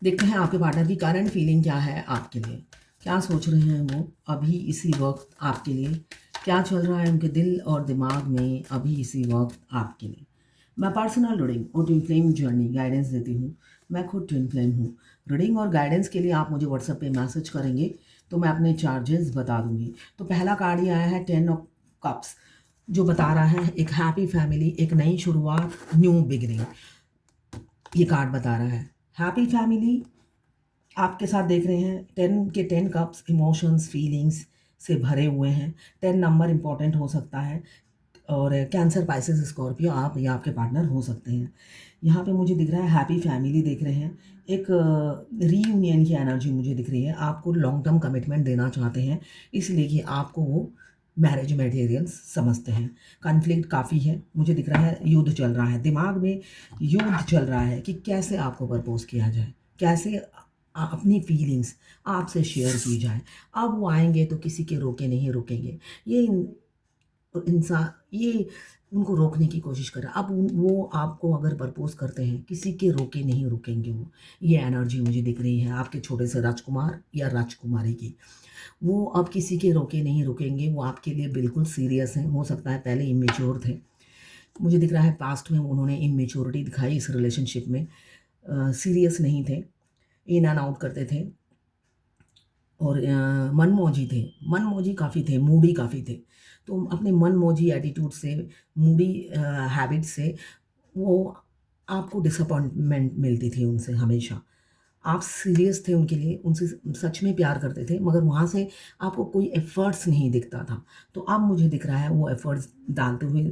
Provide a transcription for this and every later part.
देखते हैं आपके पार्टनर की करंट फीलिंग क्या है आपके लिए, क्या सोच रहे हैं वो अभी इसी वक्त आपके लिए, क्या चल रहा है उनके दिल और दिमाग में अभी इसी वक्त आपके लिए। मैं पर्सनल रीडिंग और ट्विन फ्लेम जर्नी गाइडेंस देती हूँ। मैं खुद ट्विन फ्लेम हूँ। रीडिंग और गाइडेंस के लिए आप मुझे व्हाट्सएप पे मैसेज करेंगे तो मैं अपने चार्जेस बता दूंगी। तो पहला कार्ड ये आया है 10 ऑफ कप्स, जो बता रहा है एक हैप्पी फैमिली, एक नई शुरुआत, न्यू बिगिनिंग। ये कार्ड बता रहा है हैप्पी फैमिली आपके साथ देख रहे हैं। 10 कप्स इमोशंस फीलिंग्स से भरे हुए हैं। 10 नंबर इंपॉर्टेंट हो सकता है और कैंसर पाइसेस स्कॉर्पियो आप या आपके पार्टनर हो सकते हैं। यहाँ पे मुझे दिख रहा है हैप्पी फैमिली देख रहे हैं। एक रीयूनियन की एनर्जी मुझे दिख रही है। आपको लॉन्ग टर्म कमिटमेंट देना चाहते हैं, इसलिए कि आपको वो मैरिज मटेरियल्स समझते हैं। कॉन्फ्लिक्ट काफ़ी है, मुझे दिख रहा है युद्ध चल रहा है, दिमाग में युद्ध चल रहा है कि कैसे आपको प्रपोज किया जाए, कैसे अपनी फीलिंग्स आपसे शेयर की जाए। अब वो आएंगे तो किसी के रोके नहीं रुकेंगे। ये इंसान ये उनको रोकने की कोशिश कर रहा है। अब वो आपको अगर प्रपोज करते हैं, किसी के रोके नहीं रुकेंगे वो। ये एनर्जी मुझे दिख रही है आपके छोटे से राजकुमार या राजकुमारी की। वो अब किसी के रोके नहीं रुकेंगे, वो आपके लिए बिल्कुल सीरियस हैं। हो सकता है पहले इमेच्योर थे, मुझे दिख रहा है पास्ट में उन्होंने इमेच्योरिटी दिखाई इस रिलेशनशिप में। सीरियस नहीं थे, इन एंड आउट करते थे और मनमौजी थे। मनमौजी काफ़ी थे, मूडी काफ़ी थे। तो अपने मनमौजी एटीट्यूड से, मूडी हैबिट से वो आपको डिसअपॉइंटमेंट मिलती थी उनसे हमेशा। आप सीरियस थे उनके लिए, उनसे सच में प्यार करते थे, मगर वहाँ से आपको कोई एफ़र्ट्स नहीं दिखता था। तो अब मुझे दिख रहा है वो एफ़र्ट्स डालते हुए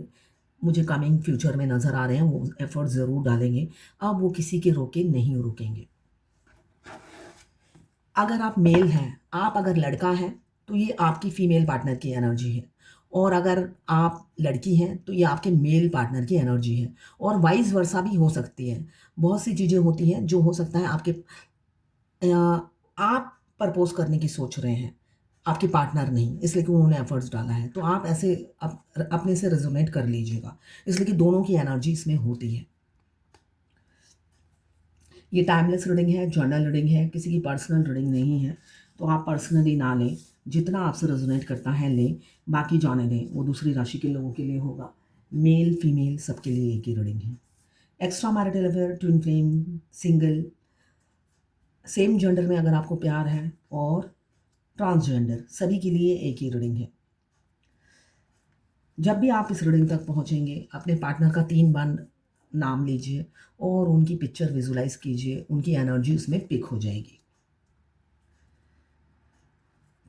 मुझे कमिंग फ्यूचर में नज़र आ रहे हैं। वो एफ़र्ट्स ज़रूर डालेंगे। अब वो किसी के रोके नहीं रुकेंगे। अगर आप मेल हैं, आप अगर लड़का हैं, तो ये आपकी फीमेल पार्टनर की एनर्जी है, और अगर आप लड़की हैं तो ये आपके मेल पार्टनर की एनर्जी है, और वाइस वर्सा भी हो सकती है। बहुत सी चीज़ें होती हैं जो हो सकता है आपके आप प्रपोज करने की सोच रहे हैं, आपके पार्टनर नहीं, इसलिए कि उन्होंने एफर्ट्स डाला है। तो आप ऐसे अपने से रेजोनेट कर लीजिएगा, इसलिए कि दोनों की एनर्जी इसमें होती है। ये टाइमलेस रीडिंग है, जर्नल रीडिंग है, किसी की पर्सनल रीडिंग नहीं है। तो आप पर्सनली ना लें, जितना आपसे रेजोनेट करता है लें, बाकी जाने दें, वो दूसरी राशि के लोगों के लिए होगा। मेल फीमेल सबके लिए एक ही रीडिंग है। Extra marital affair, twin flame, single, same gender में अगर आपको प्यार है, और ट्रांसजेंडर, सभी के लिए एक ही रीडिंग है। जब भी आप इस रीडिंग तक पहुंचेंगे, अपने पार्टनर का 3 बार नाम लीजिए और उनकी पिक्चर विजुलाइज कीजिए, उनकी एनर्जी उसमें पिक हो जाएगी।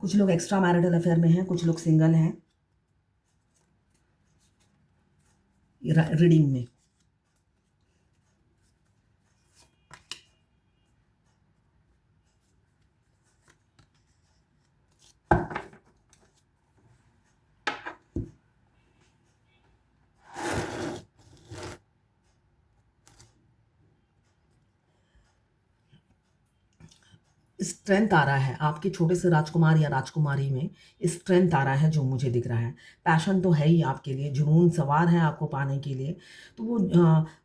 कुछ लोग एक्स्ट्रा मैरिटल अफेयर में हैं, कुछ लोग सिंगल हैं रीडिंग में। स्ट्रेंथ आ रहा है आपके छोटे से राजकुमार या राजकुमारी में, स्ट्रेंथ आ रहा है जो मुझे दिख रहा है। पैशन तो है ही आपके लिए, जुनून सवार है आपको पाने के लिए। तो वो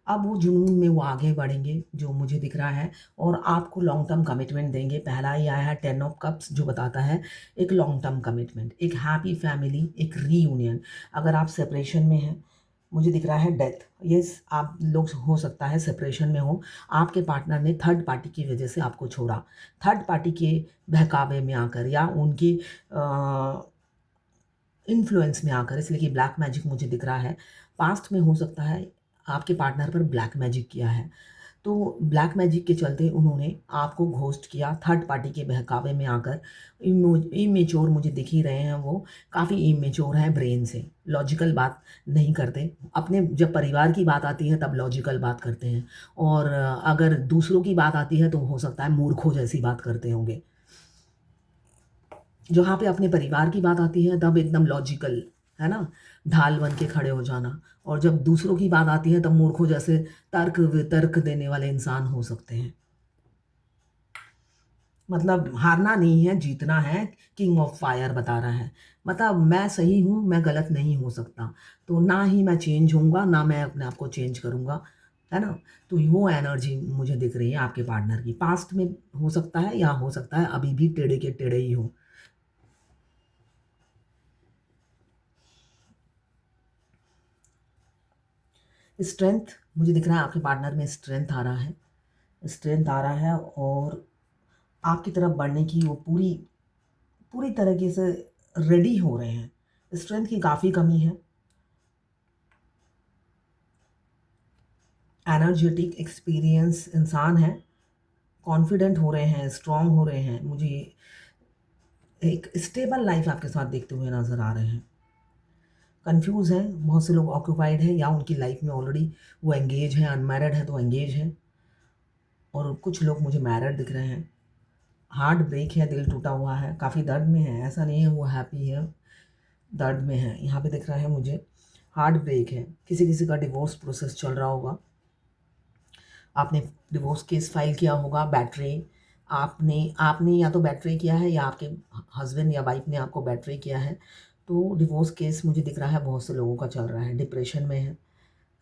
अब वो जुनून में वो आगे बढ़ेंगे जो मुझे दिख रहा है, और आपको लॉन्ग टर्म कमिटमेंट देंगे। पहला ही आया है 10 ऑफ कप्स, जो बताता है एक लॉन्ग टर्म कमिटमेंट, एक हैप्पी फैमिली, एक रीयूनियन। अगर आप सेपरेशन में हैं, मुझे दिख रहा है डेथ। यस, आप लोग हो सकता है सेपरेशन में हो, आपके पार्टनर ने थर्ड पार्टी की वजह से आपको छोड़ा, थर्ड पार्टी के बहकावे में आकर या उनकी इन्फ्लुएंस में आकर, इसलिए कि ब्लैक मैजिक मुझे दिख रहा है। पास्ट में हो सकता है आपके पार्टनर पर ब्लैक मैजिक किया है, तो ब्लैक मैजिक के चलते उन्होंने आपको घोस्ट किया, थर्ड पार्टी के बहकावे में आकर। इमेच्योर मुझे दिख ही रहे हैं, वो काफ़ी इमेच्योर हैं ब्रेन से, लॉजिकल बात नहीं करते। अपने जब परिवार की बात आती है तब लॉजिकल बात करते हैं, और अगर दूसरों की बात आती है तो हो सकता है मूर्खों जैसी बात करते होंगे। जहाँ पे अपने परिवार की बात आती है तब एकदम लॉजिकल, है ना, ढाल बन के खड़े हो जाना, और जब दूसरों की बात आती है तब मूर्खों जैसे तर्क वितर्क देने वाले इंसान हो सकते हैं। मतलब हारना नहीं है, जीतना है। किंग ऑफ फायर बता रहा है, मतलब मैं सही हूँ, मैं गलत नहीं हो सकता। तो ना ही मैं चेंज होऊंगा, ना मैं अपने आप को चेंज करूँगा। है ना? तो वो एनर्जी मुझे दिख रही है आपके पार्टनर की। पास्ट में हो सकता है या हो सकता है अभी भी टेढ़े के टेढ़े ही हो। स्ट्रेंथ मुझे दिख रहा है आपके पार्टनर में स्ट्रेंथ आ रहा है, स्ट्रेंथ आ रहा है और आपकी तरफ बढ़ने की वो पूरी पूरी तरीके से रेडी हो रहे हैं। स्ट्रेंथ की काफ़ी कमी है। एनर्जेटिक एक्सपीरियंस इंसान है, कॉन्फिडेंट हो रहे हैं, स्ट्रांग हो रहे हैं। मुझे एक स्टेबल लाइफ आपके साथ देखते हुए नज़र आ रहे हैं। कंफ्यूज हैं, बहुत से लोग ऑक्यूपाइड हैं या उनकी लाइफ में ऑलरेडी वो एंगेज हैं, अनमैरिड हैं तो एंगेज हैं, और कुछ लोग मुझे मैरिड दिख रहे हैं। हार्ट ब्रेक है, दिल टूटा हुआ है, काफ़ी दर्द में है, ऐसा नहीं है वो हैप्पी है, दर्द में है। यहाँ पे दिख रहा है मुझे हार्ट ब्रेक है, किसी किसी का डिवोर्स प्रोसेस चल रहा होगा, आपने डिवोर्स केस फाइल किया होगा, बैटरे आपने आपने या तो बैटरे किया है या आपके हस्बैंड या वाइफ ने आपको बैटरे किया है। तो डिवोर्स केस मुझे दिख रहा है बहुत से लोगों का चल रहा है, डिप्रेशन में है,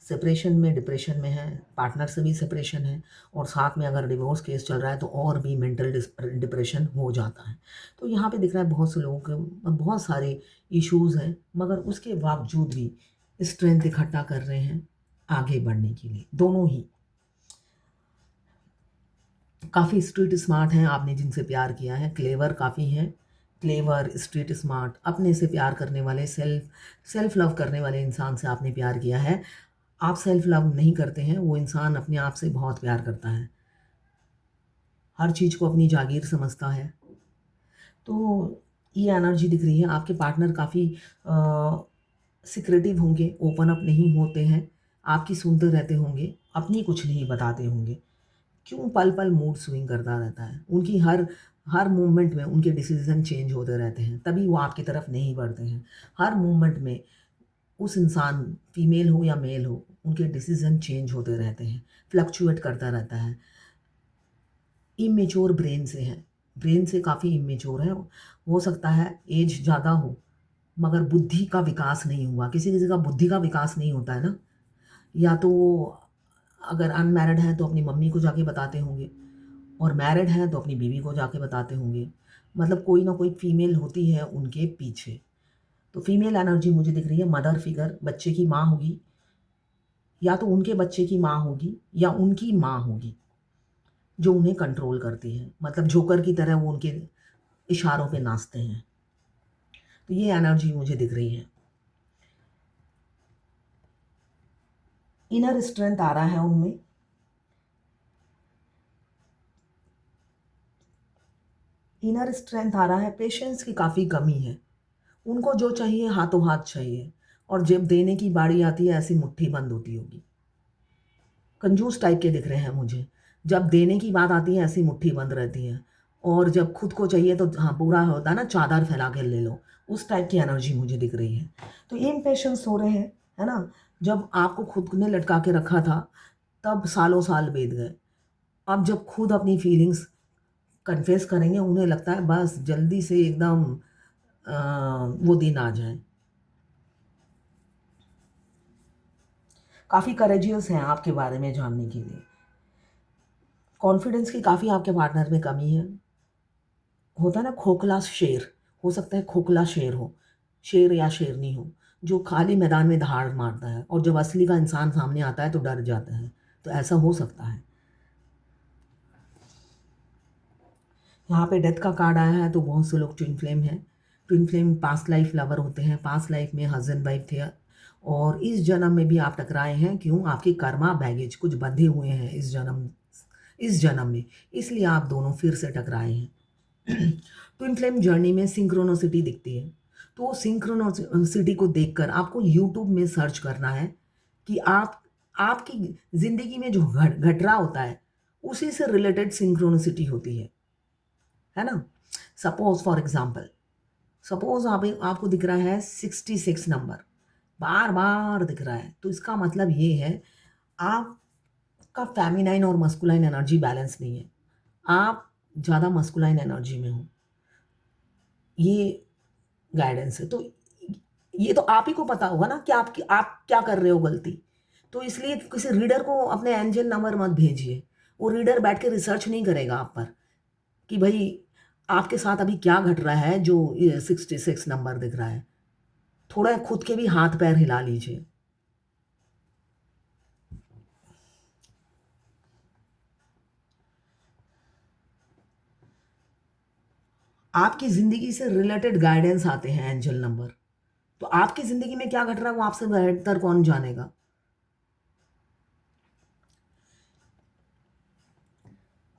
सेपरेशन में डिप्रेशन में है, पार्टनर से भी सेपरेशन है, और साथ में अगर डिवोर्स केस चल रहा है तो और भी मेंटल डिप्रेशन हो जाता है। तो यहाँ पे दिख रहा है बहुत से लोगों के बहुत सारे इश्यूज़ हैं, मगर उसके बावजूद भी स्ट्रेंथ इकट्ठा कर रहे हैं आगे बढ़ने के लिए। दोनों ही काफ़ी स्ट्रीट स्मार्ट हैं, आपने जिनसे प्यार किया है, क्लेवर काफ़ी हैं, क्लेवर, स्ट्रीट स्मार्ट, अपने से प्यार करने वाले, सेल्फ लव करने वाले इंसान से आपने प्यार किया है। आप सेल्फ लव नहीं करते हैं, वो इंसान अपने आप से बहुत प्यार करता है, हर चीज़ को अपनी जागीर समझता है। तो ये एनर्जी दिख रही है, आपके पार्टनर काफ़ी सिक्रेटिव होंगे, ओपन अप नहीं होते हैं, आपकी सुनते रहते होंगे, अपनी कुछ नहीं बताते होंगे। क्यों पल-पल मूड स्विंग करता रहता है। उनकी हर हर मूवमेंट में उनके डिसीज़न चेंज होते रहते हैं, तभी वो आपकी तरफ नहीं बढ़ते हैं। हर मूवमेंट में उस इंसान, फीमेल हो या मेल हो, उनके डिसीज़न चेंज होते रहते हैं, फ्लक्चुएट करता रहता है। इमेच्योर ब्रेन से है, ब्रेन से काफ़ी इमेच्योर है। हो सकता है एज ज़्यादा हो, मगर बुद्धि का विकास नहीं हुआ। किसी-किसी का बुद्धि का विकास नहीं होता है ना, या तो वो अगर अनमैरिड हैं तो अपनी मम्मी को जाके बताते होंगे, और मैरिड हैं तो अपनी बीवी को जाके बताते होंगे। मतलब कोई ना कोई फीमेल होती है उनके पीछे। तो फीमेल एनर्जी मुझे दिख रही है, मदर फिगर, बच्चे की माँ होगी, या तो उनके बच्चे की माँ होगी या उनकी माँ होगी, जो उन्हें कंट्रोल करती है। मतलब जोकर की तरह वो उनके इशारों पे नाचते हैं। तो ये एनर्जी मुझे दिख रही है। इनर स्ट्रेंथ आ रहा है उनमें, इनर स्ट्रेंथ आ रहा है, पेशेंस की काफ़ी कमी है। उनको जो चाहिए हाथों हाथ चाहिए, और जब देने की बारी आती है ऐसी मुट्ठी बंद होती होगी। कंजूस टाइप के दिख रहे हैं मुझे। जब देने की बात आती है ऐसी मुट्ठी बंद रहती है, और जब खुद को चाहिए तो हाँ, पूरा होता है ना, चादर फैला के ले लो, उस टाइप की एनर्जी मुझे दिख रही है। तो ये इम्पेशंस हो रहे हैं, है ना? जब आपको खुद ने लटका के रखा था, तब सालों साल बीत गए। अब जब खुद अपनी फीलिंग्स कन्फेस करेंगे, उन्हें लगता है बस जल्दी से एकदम वो दिन आ जाए। काफ़ी करेजियस हैं आपके बारे में जानने के लिए। कॉन्फिडेंस की काफ़ी आपके पार्टनर में कमी है। होता है ना खोखला शेर, हो सकता है खोखला शेर हो, शेर या शेरनी हो, जो खाली मैदान में दहाड़ मारता है और जब असली का इंसान सामने आता है तो डर जाता है। तो ऐसा हो सकता है। यहाँ पे डेथ का कार्ड आया है, तो बहुत से लोग ट्विन फ्लेम हैं। Twin flame past life lover होते हैं, पास्ट लाइफ में हस्बैंड वाइफ थे, और इस जन्म में भी आप टकराए हैं। क्यों? आपकी कर्मा बैगेज कुछ बंधे हुए हैं इस जन्म में, इसलिए आप दोनों फिर से टकराए हैं। ट्विन फ्लेम जर्नी में सिंक्रोनोसिटी दिखती है। तो सिंक्रोनोसिटी को देखकर आपको यूट्यूब में सर्च करना है कि आप आपकी ज़िंदगी में जो घट रहा होता है, उसी से रिलेटेड सिंक्रोनिसिटी होती है ना? सपोज़ फॉर एग्ज़ाम्पल, सपोज़ आपको दिख रहा है 66 नंबर, बार-बार दिख रहा है, तो इसका मतलब ये है आपका फ़ेमिनाइन और मस्कुलाइन एनर्जी बैलेंस नहीं है। आप ज़्यादा मस्कुलाइन एनर्जी में हो। ये गाइडेंस है। तो ये तो आप ही को पता होगा ना कि आप क्या कर रहे हो गलती। तो इसलिए किसी रीडर को अपने एंजल नंबर मत भेजिए। वो रीडर बैठ के रिसर्च नहीं करेगा आप पर कि भाई आपके साथ अभी क्या घट रहा है जो 66 नंबर दिख रहा है। थोड़ा खुद के भी हाथ पैर हिला लीजिए। आपकी ज़िंदगी से रिलेटेड गाइडेंस आते हैं एंजल नंबर। तो आपकी ज़िंदगी में क्या घट रहा है वो आपसे बेहतर कौन जानेगा।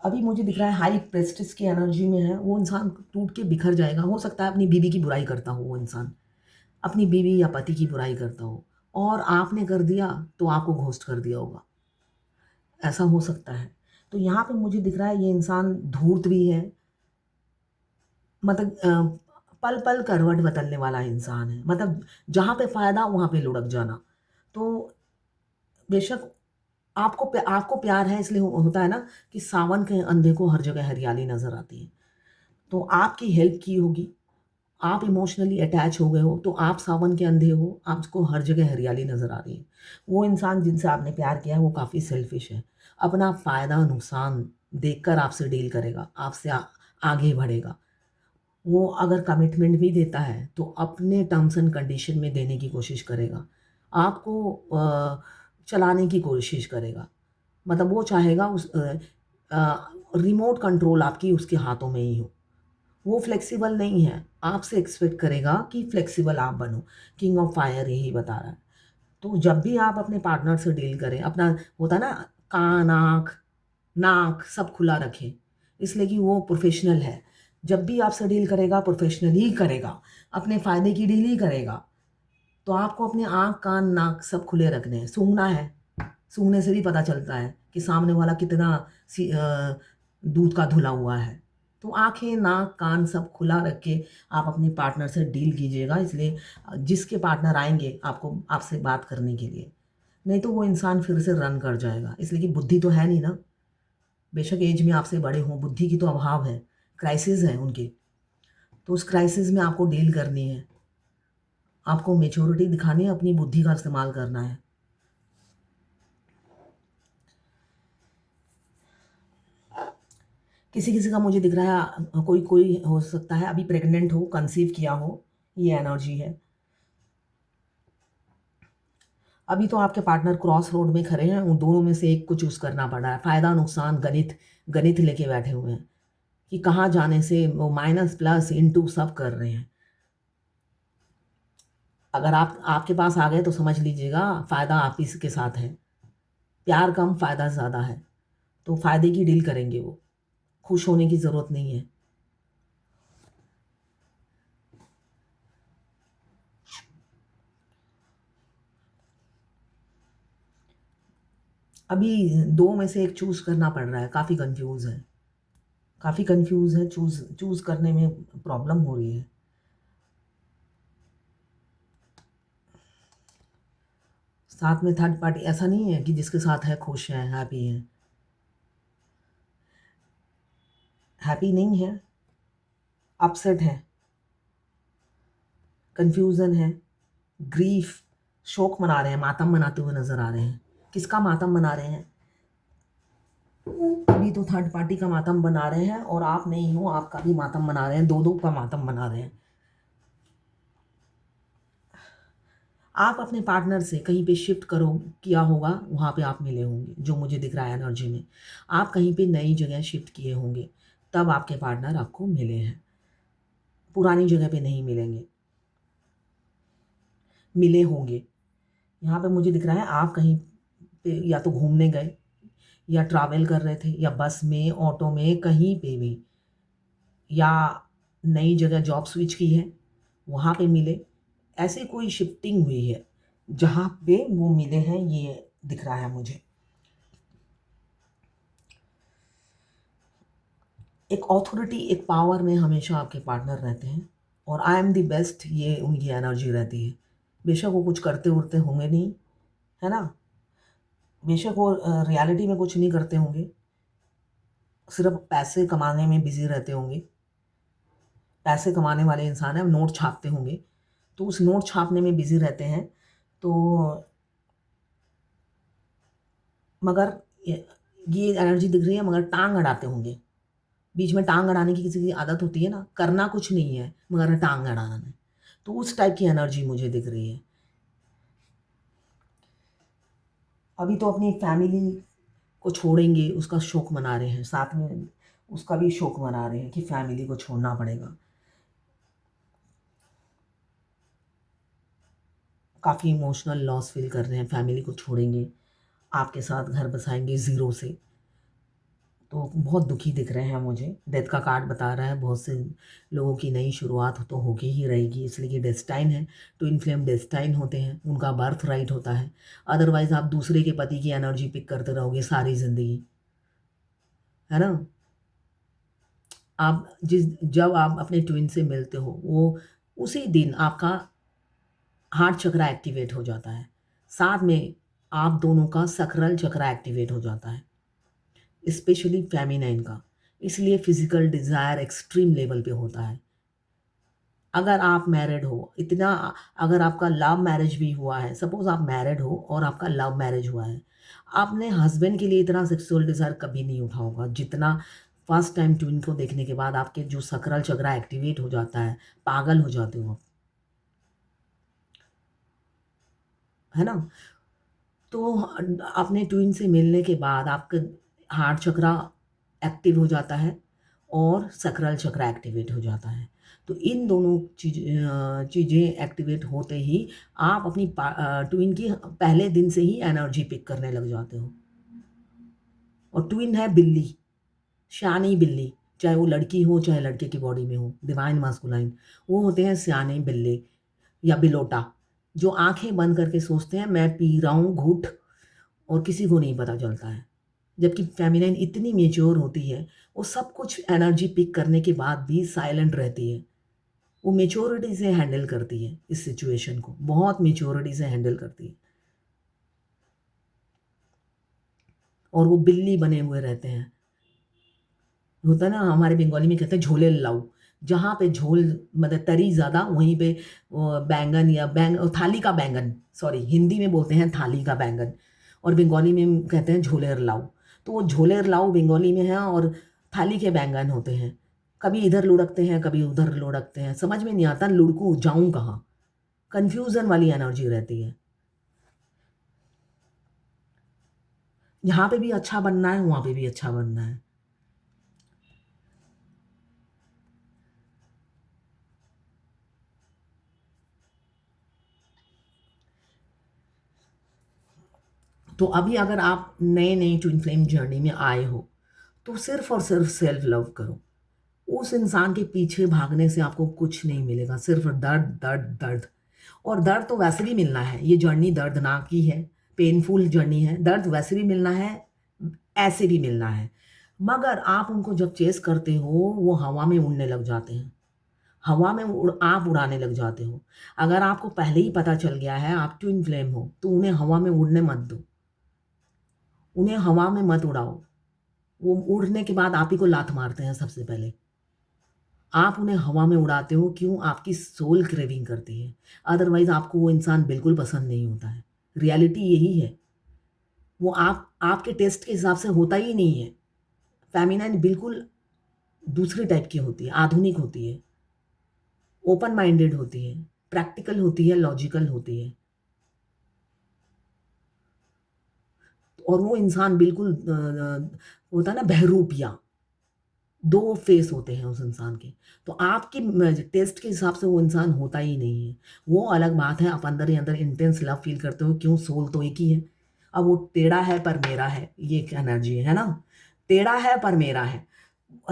अभी मुझे दिख रहा है हाई प्रेस्टिस की एनर्जी में है, वो इंसान टूट के बिखर जाएगा। हो सकता है अपनी बीवी की बुराई करता हो वो इंसान, अपनी बीवी या पति की बुराई करता हो, और आपने कर दिया तो आपको घोस्ट कर दिया होगा, ऐसा हो सकता है। तो यहाँ पे मुझे दिख रहा है ये इंसान धूर्त भी है, मतलब पल पल करवट बदलने वाला इंसान है, मतलब जहाँ पे फ़ायदा वहाँ पे लुढ़क जाना। तो बेशक आपको प्यार है, इसलिए होता है ना कि सावन के अंधे को हर जगह हरियाली नज़र आती है। तो आपकी हेल्प की होगी, आप इमोशनली अटैच हो गए हो, तो आप सावन के अंधे हो, आपको हर जगह हरियाली नज़र आ रही है। वो इंसान जिनसे आपने प्यार किया है वो काफ़ी सेल्फिश है, अपना फ़ायदा नुकसान देखकर आपसे डील करेगा, आपसे आगे बढ़ेगा। वो अगर कमिटमेंट भी देता है तो अपने टर्म्स एंड कंडीशन में देने की कोशिश करेगा, आपको चलाने की कोशिश करेगा। मतलब वो चाहेगा रिमोट कंट्रोल आपकी उसके हाथों में ही हो। वो फ्लेक्सिबल नहीं है, आपसे एक्सपेक्ट करेगा कि फ्लेक्सिबल आप बनो। किंग ऑफ फायर यही बता रहा है। तो जब भी आप अपने पार्टनर से डील करें, अपना होता है ना कान, आँख, नाक सब खुला रखें, इसलिए कि वो प्रोफ़ेशनल है। जब भी आपसे डील करेगा प्रोफ़ेशनल ही करेगा, अपने फ़ायदे की डील ही करेगा। तो आपको अपने आँख, कान, नाक सब खुले रखने हैं। सूंघना है, सूंघने से भी पता चलता है कि सामने वाला कितना दूध का धुला हुआ है। तो आँखें, नाक, कान सब खुला रख के आप अपने पार्टनर से डील कीजिएगा, इसलिए जिसके पार्टनर आएँगे आपको आपसे बात करने के लिए, नहीं तो वो इंसान फिर से रन कर जाएगा। इसलिए कि बुद्धि तो है नहीं ना, बेशक एज में आपसे बड़े हों, बुद्धि की तो अभाव है, क्राइसिस है उनकी। तो उस क्राइसिस में आपको डील करनी है, आपको मैच्योरिटी दिखानी है, अपनी बुद्धि का इस्तेमाल करना है। किसी-किसी का मुझे दिख रहा है कोई हो सकता है अभी प्रेग्नेंट हो, कंसीव किया हो, ये एनर्जी है। अभी तो आपके पार्टनर क्रॉस रोड में खड़े हैं, उन दोनों में से एक को चूज़ करना पड़ रहा है। फ़ायदा नुकसान गणित गणित लेके बैठे हुए हैं कि कहाँ जाने से वो माइनस, प्लस, इनटू सब कर रहे हैं। अगर आप आपके पास आ गए तो समझ लीजिएगा फ़ायदा आप ही के साथ है। प्यार कम, फ़ायदा ज़्यादा है। तो फ़ायदे की डील करेंगे वो, खुश होने की ज़रूरत नहीं है। अभी 2 में से एक चूज़ करना पड़ रहा है, काफ़ी कन्फ्यूज़ है, चूज़ करने में प्रॉब्लम हो रही है। साथ में थर्ड पार्टी ऐसा नहीं है कि जिसके साथ है खुश हैं, हैप्पी हैं। हैप्पी नहीं है, अपसेट है, कन्फ्यूज़न है, ग्रीफ़, शोक मना रहे हैं, मातम मनाते हुए नज़र आ रहे हैं। किसका मातम मना रहे हैं? अभी तो थर्ड पार्टी का मातम मना रहे हैं और आप नहीं हो, आपका भी मातम मना रहे हैं, दो-दो का मातम मना रहे हैं। आप अपने पार्टनर से कहीं पे शिफ्ट करो किया होगा, वहाँ पे आप मिले होंगे, जो मुझे दिख रहा है एनर्जी में। आप कहीं पे नई जगह शिफ्ट किए होंगे, तब आपके पार्टनर आपको मिले हैं। पुरानी जगह पे नहीं मिलेंगे, मिले होंगे। यहाँ पे मुझे दिख रहा है आप कहीं पे या तो घूमने गए या ट्रैवल कर रहे थे या बस में, ऑटो में, कहीं पे भी, या नई जगह जॉब स्विच की है, वहाँ पे मिले। ऐसे कोई शिफ्टिंग हुई है, जहाँ पे वो मिले हैं, ये दिख रहा है मुझे। एक ऑथोरिटी, एक पावर में हमेशा आपके पार्टनर रहते हैं और आई एम द बेस्ट, ये उनकी एनर्जी रहती है। बेशक वो कुछ करते-उरते होंगे नहीं, है ना? बेशक वो रियलिटी में कुछ नहीं करते होंगे, सिर्फ़ पैसे कमाने में बिज़ी रहते होंगे। पैसे कमाने वाले इंसान हैं, नोट छापते होंगे, तो उस नोट छापने में बिज़ी रहते हैं। तो मगर ये एनर्जी दिख रही है, मगर टांग अड़ाते होंगे। बीच में टांग अड़ाने की किसी की आदत होती है ना, करना कुछ नहीं है मगर टांग अड़ाना है, तो उस टाइप की एनर्जी मुझे दिख रही है। अभी तो अपनी फैमिली को छोड़ेंगे, उसका शोक मना रहे हैं, साथ में उसका भी शोक मना रहे हैं कि फैमिली को छोड़ना पड़ेगा। काफ़ी इमोशनल लॉस फील कर रहे हैं, फैमिली को छोड़ेंगे, आपके साथ घर बसाएंगे ज़ीरो से। तो बहुत दुखी दिख रहे हैं मुझे। डेथ का कार्ड बता रहा है बहुत से लोगों की नई शुरुआत तो होगी ही रहेगी, इसलिए ये डेस्टाइन है। ट्विन फ्लेम डेस्टाइन होते हैं, उनका बर्थ राइट होता है। अदरवाइज आप दूसरे के पति की एनर्जी पिक करते रहोगे सारी ज़िंदगी, है ना। आप जब आप अपने ट्विन से मिलते हो, वो उसी दिन आपका हार्ट चक्र एक्टिवेट हो जाता है, साथ में आप दोनों का सकरल चक्र एक्टिवेट हो जाता है, स्पेशली फेमिनाइन का। इसलिए फिजिकल डिज़ायर एक्सट्रीम लेवल पे होता है। अगर आप मैरिड हो, इतना अगर आपका लव मैरिज भी हुआ है, सपोज़ आप मैरिड हो और आपका लव मैरिज हुआ है, आपने हस्बैंड के लिए इतना सेक्सुअल डिज़ायर कभी नहीं उठा होगा जितना फर्स्ट टाइम ट्विन को देखने के बाद आपके जो सकरल चक्र एक्टिवेट हो जाता है, पागल हो जाते हो आप, है ना। तो अपने ट्विन से मिलने के बाद आपका हार्ट चक्र एक्टिव हो जाता है और सकरल चक्र एक्टिवेट हो जाता है। तो इन दोनों चीज़ें एक्टिवेट होते ही आप अपनी ट्विन की पहले दिन से ही एनर्जी पिक करने लग जाते हो। और ट्विन है बिल्ली, श्यानी बिल्ली, चाहे वो लड़की हो चाहे लड़के की बॉडी में हो, डिवाइन मास्कुलाइन, वो होते हैं सियाने बिल्ली या बिलोटा, जो आँखें बंद करके सोचते हैं मैं पी रहा हूँ घूँट, और किसी को नहीं पता चलता है। जबकि फेमिनाइन इतनी मैच्योर होती है, वो सब कुछ एनर्जी पिक करने के बाद भी साइलेंट रहती है। वो मैच्योरिटी से हैंडल करती है इस सिचुएशन को, बहुत मैच्योरिटी से हैंडल करती है। और वो बिल्ली बने हुए रहते हैं। होता है ना, हमारे बंगाली में कहते हैं झोले लाऊ, जहाँ पे झोल मतलब तरी ज़्यादा वहीं पे बैंगन या थाली का बैंगन, सॉरी हिंदी में बोलते हैं थाली का बैंगन और बंगाली में कहते हैं झोलेर लाऊ। तो वो झोलेर लाऊ बंगाली में है और थाली के बैंगन होते हैं। कभी इधर लुढ़कते हैं कभी उधर लुढ़कते हैं, समझ में नहीं आता लुढ़कूँ जाऊँ कहाँ, कन्फ्यूज़न वाली एनर्जी रहती है। यहाँ पे भी अच्छा बनना है, वहाँ पे भी अच्छा बनना है। तो अभी अगर आप नए-नए ट्विन फ्लेम जर्नी में आए हो, तो सिर्फ़ और सिर्फ़ सेल्फ लव करो। उस इंसान के पीछे भागने से आपको कुछ नहीं मिलेगा, सिर्फ़ दर्द, दर्द, दर्द। और दर्द तो वैसे भी मिलना है, ये जर्नी दर्दनाक ही है, पेनफुल जर्नी है, दर्द वैसे भी मिलना है, ऐसे भी मिलना है। मगर आप उनको जब चेज़ करते हो, वो हवा में उड़ने लग जाते हैं। हवा में आप उड़ाने लग जाते हो। अगर आपको पहले ही पता चल गया है आप ट्विन फ्लेम हो, तो उन्हें हवा में उड़ने मत दो। उन्हें हवा में मत उड़ाओ। वो उड़ने के बाद आप ही को लात मारते हैं सबसे पहले। आप उन्हें हवा में उड़ाते हो, क्यों? आपकी सोल क्रेविंग करती है। अदरवाइज़ आपको वो इंसान बिल्कुल पसंद नहीं होता है। रियलिटी यही है। वो आपके टेस्ट के हिसाब से होता ही नहीं है। फ़ेमिनाइन बिल्कुल दूसरी टाइप की होती है, आधुनिक होती है, ओपन माइंडेड होती है, प्रैक्टिकल होती है, लॉजिकल होती है। और वो इंसान बिल्कुल होता है ना बहरूपिया, 2 फेस होते हैं उस इंसान के। तो आपके टेस्ट के हिसाब से वो इंसान होता ही नहीं है। वो अलग बात है, आप अंदर ही अंदर इंटेंस लव फ़ील करते हो, क्यों? सोल तो एक ही है। अब वो टेढ़ा है पर मेरा है, ये एक एनर्जी है ना? टेढ़ा है पर मेरा है।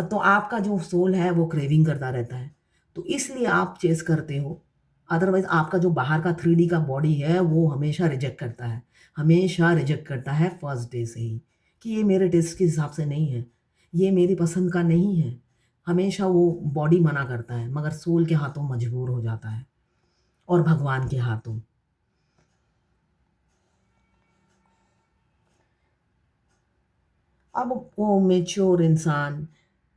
तो आपका जो सोल है वो क्रेविंग करता रहता है। तो इसलिए आप चेज़ करते हो। अदरवाइज़ आपका जो बाहर का 3D का बॉडी है वो हमेशा रिजेक्ट करता है। हमेशा रिजेक्ट करता है फर्स्ट डे से ही, कि ये मेरे टेस्ट के हिसाब से नहीं है, ये मेरी पसंद का नहीं है। हमेशा वो बॉडी मना करता है, मगर सोल के हाथों मजबूर हो जाता है और भगवान के हाथों। अब वो मैच्योर इंसान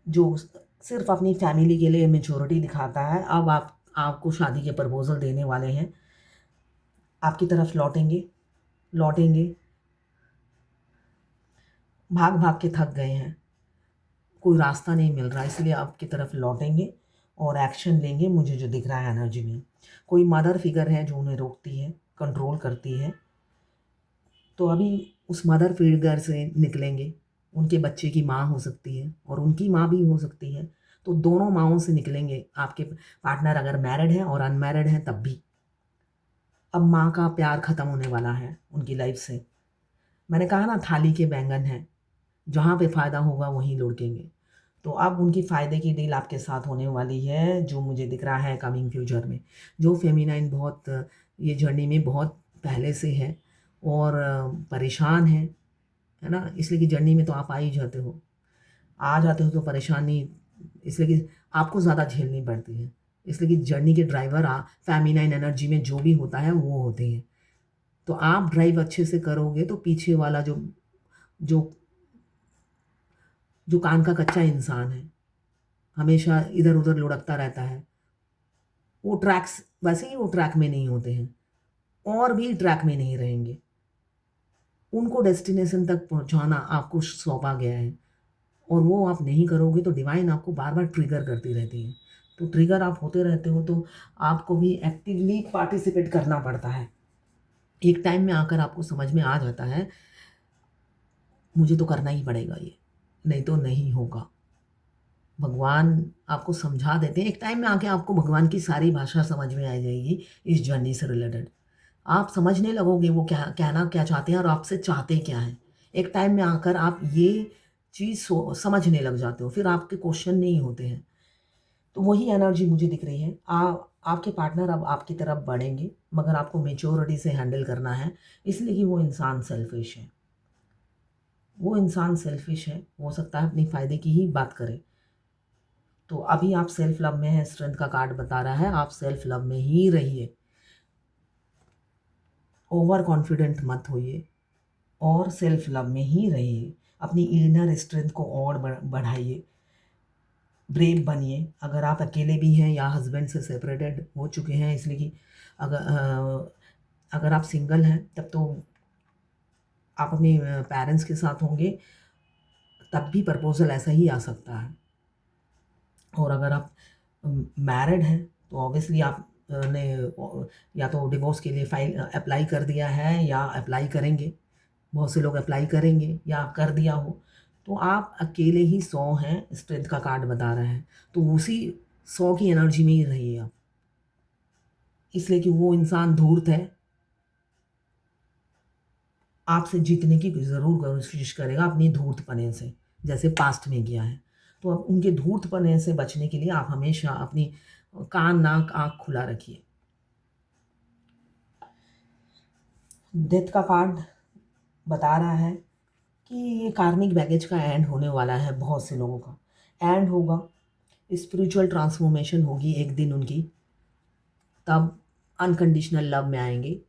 जो सिर्फ़ अपनी फैमिली के लिए मैच्योरिटी दिखाता है, अब आपको शादी के प्रपोज़ल देने वाले हैं, आपकी तरफ लौटेंगे, लौटेंगे भाग भाग के थक गए हैं, कोई रास्ता नहीं मिल रहा, इसलिए आपकी तरफ लौटेंगे और एक्शन लेंगे। मुझे जो दिख रहा है एनर्जी में, कोई मदर फिगर है जो उन्हें रोकती है, कंट्रोल करती है। तो अभी उस मदर फिगर से निकलेंगे। उनके बच्चे की माँ हो सकती है और उनकी माँ भी हो सकती है, तो दोनों माँओं से निकलेंगे। आपके पार्टनर अगर मैरिड है और अनमैरिड हैं तब भी। अब माँ का प्यार ख़त्म होने वाला है उनकी लाइफ से। मैंने कहा ना, थाली के बैंगन हैं, जहाँ पे फ़ायदा होगा वहीं लुढ़केंगे। तो अब उनकी फ़ायदे की डील आपके साथ होने वाली है, जो मुझे दिख रहा है कमिंग फ्यूचर में। जो फेमिनाइन बहुत ये जर्नी में बहुत पहले से है और परेशान है ना? इसलिए कि जर्नी में तो आप आ ही जाते हो। आ जाते हो तो परेशानी इसलिए कि आपको ज़्यादा झेलनी पड़ती है। इसलिए कि जर्नी के ड्राइवर फेमिनाइन एनर्जी में जो भी होता है वो होते हैं। तो आप ड्राइव अच्छे से करोगे तो पीछे वाला जो जो जो कान का कच्चा इंसान है, हमेशा इधर-उधर लुढ़कता रहता है, वो ट्रैक्स वैसे ही वो ट्रैक में नहीं होते हैं और भी ट्रैक में नहीं रहेंगे। उनको डेस्टिनेशन तक पहुँचाना आपको सौंपा गया है और वो आप नहीं करोगे तो डिवाइन आपको बार-बार ट्रिगर करती रहती है। तो ट्रिगर आप होते रहते हो तो आपको भी एक्टिवली पार्टिसिपेट करना पड़ता है। एक टाइम में आकर आपको समझ में आ जाता है, मुझे तो करना ही पड़ेगा ये, नहीं तो नहीं होगा। भगवान आपको समझा देते हैं। एक टाइम में आके आपको भगवान की सारी भाषा समझ में आ जाएगी इस जर्नी से रिलेटेड। आप समझने लगोगे वो क्या कहना क्या चाहते हैं और आपसे चाहते क्या हैं। एक टाइम में आकर आप ये चीज़ समझने लग जाते हो, फिर आपके क्वेश्चन नहीं होते हैं। तो वही एनर्जी मुझे दिख रही है। आपके पार्टनर अब आपकी तरफ बढ़ेंगे, मगर आपको मैच्योरिटी से हैंडल करना है, इसलिए कि वो इंसान सेल्फिश है। वो इंसान सेल्फिश है, हो सकता है अपने फ़ायदे की ही बात करे। तो अभी आप सेल्फ लव में हैं, स्ट्रेंथ का कार्ड बता रहा है, आप सेल्फ लव में ही रहिए। ओवर कॉन्फिडेंट मत होइए और सेल्फ लव में ही रहिए। अपनी इनर स्ट्रेंथ को और बढ़ाइए, ब्रेव बनिए। अगर आप अकेले भी हैं या हस्बैंड से सेपरेटेड हो चुके हैं, इसलिए कि अगर आप सिंगल हैं तब तो आप अपने पेरेंट्स के साथ होंगे, तब भी प्रपोज़ल ऐसा ही आ सकता है। और अगर आप मैरिड हैं तो ऑब्वियसली आप ने या तो डिवोर्स के लिए फाइल अप्लाई कर दिया है या अप्लाई करेंगे। बहुत से लोग अप्लाई करेंगे या कर दिया हो। तो आप अकेले ही 100 हैं, स्ट्रेंथ का कार्ड बता रहा है। तो उसी 100 की एनर्जी में ही रहिए आप। इसलिए कि वो इंसान धूर्त है, आपसे जीतने की ज़रूर कोशिश करेगा अपनी धूर्तपने से, जैसे पास्ट में किया है। तो अब उनके धूर्तपने से बचने के लिए आप हमेशा अपनी कान, नाक, आँख खुला रखिए। डेथ का कार्ड बता रहा है कि ये कार्मिक बैगेज का एंड होने वाला है, बहुत से लोगों का एंड होगा। स्पिरिचुअल ट्रांसफॉर्मेशन होगी एक दिन उनकी, तब अनकंडीशनल लव में आएँगे।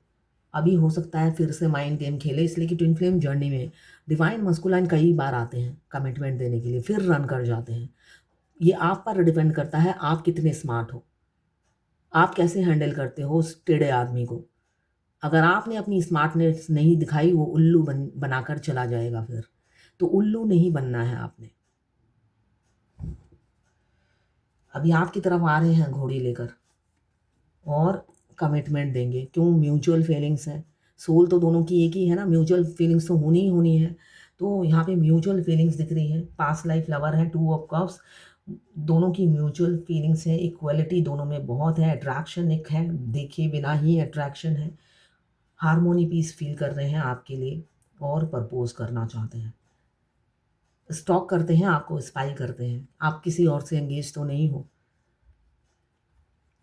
अभी हो सकता है फिर से माइंड गेम खेले, इसलिए कि ट्विन फ्लेम जर्नी में डिवाइन मस्कुलाइन कई बार आते हैं कमिटमेंट देने के लिए, फिर रन कर जाते हैं। ये आप पर डिपेंड करता है, आप कितने स्मार्ट हो, आप कैसे हैंडल करते हो उस टेढ़े आदमी को। अगर आपने अपनी स्मार्टनेस नहीं दिखाई, वो उल्लू बनाकर चला जाएगा फिर। तो उल्लू नहीं बनना है आपने। अभी आपकी तरफ आ रहे हैं घोड़ी लेकर और कमिटमेंट देंगे। क्यों? म्यूचुअल फीलिंग्स है। सोल तो दोनों की एक ही है ना, म्यूचुअल फीलिंग्स तो होनी ही होनी है। तो यहाँ पे म्यूचुअल फीलिंग्स दिख रही है। पास्ट लाइफ लवर है, 2 ऑफ कप्स, दोनों की म्यूचुअल फीलिंग्स है, इक्वालिटी दोनों में बहुत है, अट्रैक्शन एक है, देखे बिना ही अट्रैक्शन है। हार्मोनी पीस फील कर रहे हैं आपके लिए और प्रपोज करना चाहते हैं। स्टॉक करते हैं आपको, स्पाई करते हैं, आप किसी और से एंगेज तो नहीं हो।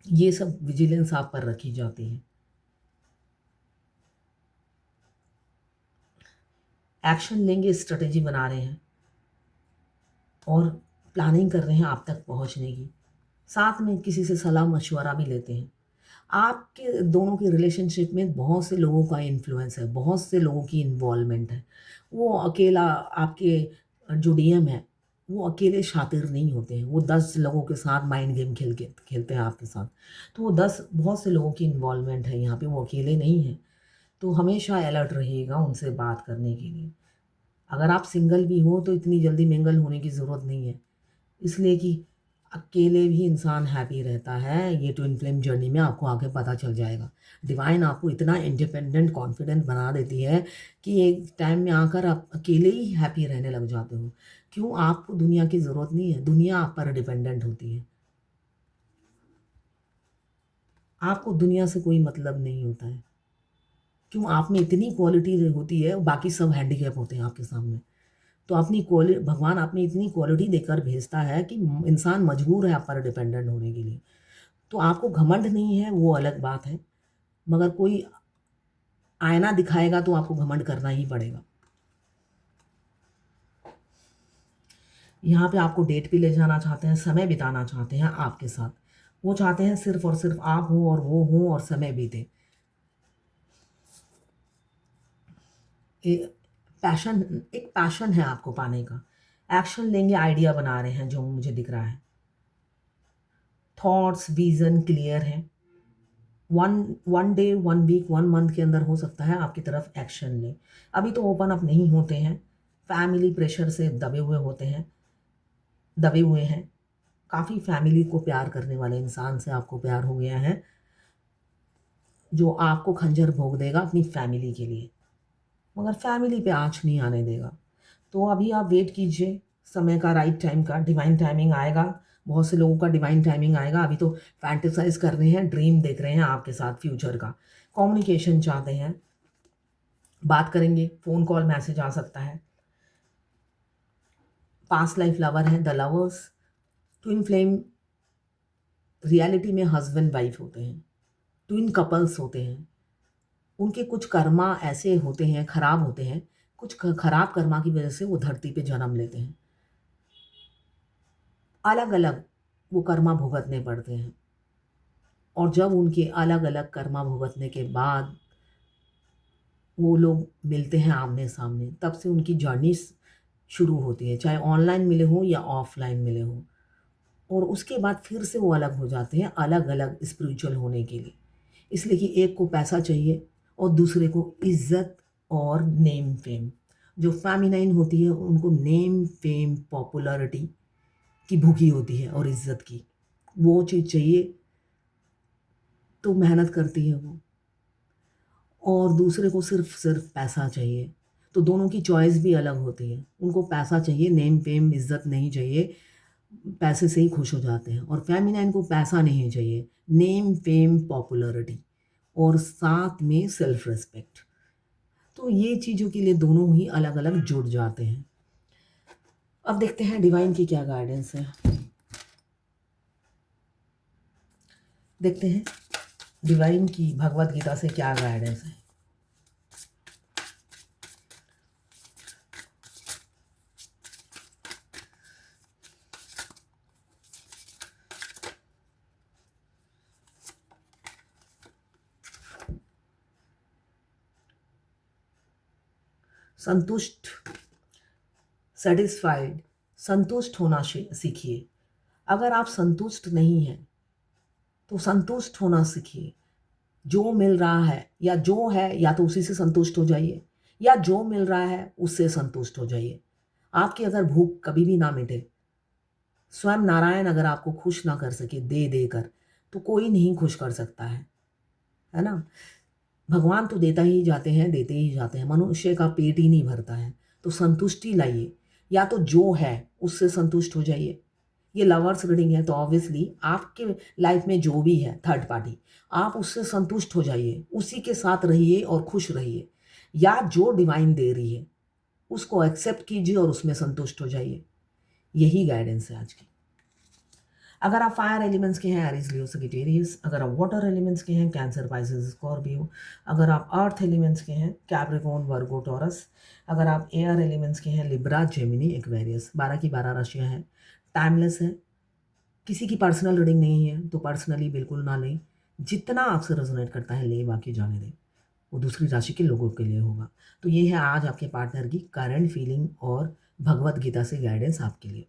ये सब विजिलेंस आप पर रखी जाती है। एक्शन लेंगे, स्ट्रेटेजी बना रहे हैं और प्लानिंग कर रहे हैं आप तक पहुंचने की। साथ में किसी से सलाह मशवरा भी लेते हैं। आपके दोनों की रिलेशनशिप में बहुत से लोगों का इन्फ्लुएंस है, बहुत से लोगों की इन्वॉल्वमेंट है। वो अकेला आपके जो डीएम है, वो अकेले शातिर नहीं होते हैं। वो 10 लोगों के साथ माइंड गेम खेलते हैं आपके साथ। तो वो 10 बहुत से लोगों की इन्वॉल्वमेंट है यहाँ पे, वो अकेले नहीं हैं। तो हमेशा अलर्ट रहिएगा उनसे बात करने के लिए। अगर आप सिंगल भी हो तो इतनी जल्दी मिंगल होने की ज़रूरत नहीं है, इसलिए कि अकेले भी इंसान हैप्पी रहता है। ये ट्विन फ्लेम जर्नी में आपको आगे पता चल जाएगा। डिवाइन आपको इतना इंडिपेंडेंट, कॉन्फिडेंट बना देती है कि एक टाइम में आकर आप अकेले ही हैप्पी रहने लग जाते हो। क्यों? आपको दुनिया की ज़रूरत नहीं है, दुनिया आप पर डिपेंडेंट होती है। आपको दुनिया से कोई मतलब नहीं होता है। क्यों? आप में इतनी क्वालिटी होती है, बाकी सब हैंडीकैप होते हैं आपके सामने। तो अपनी क्वालि भगवान आप में इतनी क्वालिटी देकर भेजता है कि इंसान मजबूर है आप पर डिपेंडेंट होने के लिए। तो आपको घमंड नहीं है, वो अलग बात है, मगर कोई आईना दिखाएगा तो आपको घमंड करना ही पड़ेगा। यहाँ पे आपको डेट पे ले जाना चाहते हैं, समय बिताना चाहते हैं आपके साथ। वो चाहते हैं सिर्फ़ और सिर्फ़ आप हो और वो हों और समय बीते। ए एक पैशन है आपको पाने का। एक्शन लेंगे, आइडिया बना रहे हैं जो मुझे दिख रहा है। थॉट्स, विज़न क्लियर हैं। One one day, 1 week, 1 month के अंदर हो सकता है आपकी तरफ एक्शन लें। अभी तो ओपन अप नहीं होते हैं, फैमिली प्रेशर से दबे हुए हैं। काफ़ी फैमिली को प्यार करने वाले इंसान से आपको प्यार हो गया है, जो आपको खंजर भोंक देगा अपनी फैमिली के लिए, मगर फैमिली पे आँच नहीं आने देगा। तो अभी आप वेट कीजिए समय का, राइट टाइम का, डिवाइन टाइमिंग आएगा। बहुत से लोगों का डिवाइन टाइमिंग आएगा। अभी तो फैंटेसाइज़ कर रहे हैं, ड्रीम देख रहे हैं आपके साथ फ्यूचर का। कम्युनिकेशन चाहते हैं, बात करेंगे, फ़ोन कॉल, मैसेज आ सकता है। पास्ट लाइफ लवर हैं, the lovers. Twin flame reality में हस्बैंड वाइफ होते हैं, ट्विन कपल्स होते हैं। उनके कुछ कर्मा ऐसे होते हैं, खराब होते हैं, कुछ खराब कर्मा की वजह से वो धरती पे जन्म लेते हैं। अलग-अलग वो कर्मा भुगतने पड़ते हैं, और जब उनके अलग-अलग कर्मा भुगतने के बाद वो लोग मिलते हैं आमने-सामने, तब से उनकी जर्नी शुरू होती है, चाहे ऑनलाइन मिले हों या ऑफ़लाइन मिले हों। और उसके बाद फिर से वो अलग हो जाते हैं, अलग-अलग स्पिरिचुअल होने के लिए। इसलिए कि एक को पैसा चाहिए और दूसरे को इज़्ज़त और नेम फ़ेम। जो फ़ेमिनाइन होती है उनको नेम, फ़ेम, पॉपुलैरिटी की भूखी होती है और इज़्ज़त की। वो चीज़ चाहिए तो मेहनत करती है वो, और दूसरे को सिर्फ़ पैसा चाहिए। तो दोनों की चॉइस भी अलग होती है। उनको पैसा चाहिए, नेम, फ़ेम, इज़्ज़त नहीं चाहिए, पैसे से ही खुश हो जाते हैं। और फ़ेमिनाइन को पैसा नहीं चाहिए, नेम, फ़ेम, पॉपुलैरिटी और साथ में सेल्फ़ रिस्पेक्ट। तो ये चीज़ों के लिए दोनों ही अलग-अलग जुड़ जाते हैं। अब देखते हैं डिवाइन की क्या गाइडेंस है। देखते हैं डिवाइन की भगवद गीता से क्या गाइडेंस है। संतुष्ट, सैटिस्फाइड, संतुष्ट होना सीखिए। अगर आप संतुष्ट नहीं हैं, तो संतुष्ट होना सीखिए। जो मिल रहा है या जो है, या तो उसी से संतुष्ट हो जाइए, या जो मिल रहा है उससे संतुष्ट हो जाइए। आपकी अगर भूख कभी भी ना मिटे, स्वयं नारायण अगर आपको खुश ना कर सके दे देकर, तो कोई नहीं खुश कर सकता है ना? भगवान तो देता ही जाते हैं, देते ही जाते हैं, मनुष्य का पेट ही नहीं भरता है। तो संतुष्टि लाइए, या तो जो है उससे संतुष्ट हो जाइए। ये लवर्स रीडिंग है, तो ऑब्वियसली आपके लाइफ में जो भी है थर्ड पार्टी, आप उससे संतुष्ट हो जाइए, उसी के साथ रहिए और खुश रहिए। या जो डिवाइन दे रही है उसको एक्सेप्ट कीजिए और उसमें संतुष्ट हो जाइए। यही गाइडेंस है आज की। अगर आप फायर एलिमेंट्स के हैं, एरीज, लियो, सजिटेरियस। अगर आप वाटर एलिमेंट्स के हैं, कैंसर, पाइसेस, स्कॉर्पियो। अगर आप अर्थ एलिमेंट्स के हैं, कैप्रिकॉर्न, वर्गो, टॉरस। अगर आप एयर एलिमेंट्स के हैं, लिब्रा, जेमिनी, एक्वेरियस। 12 की 12 राशियाँ हैं, टाइमलेस है। किसी की पर्सनल रीडिंग नहीं है तो पर्सनली बिल्कुल ना लें। जितना आपसे रेजोनेट करता है लें, बाकी जाने दें। वो दूसरी राशि के लोगों के लिए होगा। तो ये है आज आपके पार्टनर की करंट फीलिंग और भगवत गीता से गाइडेंस आपके लिए।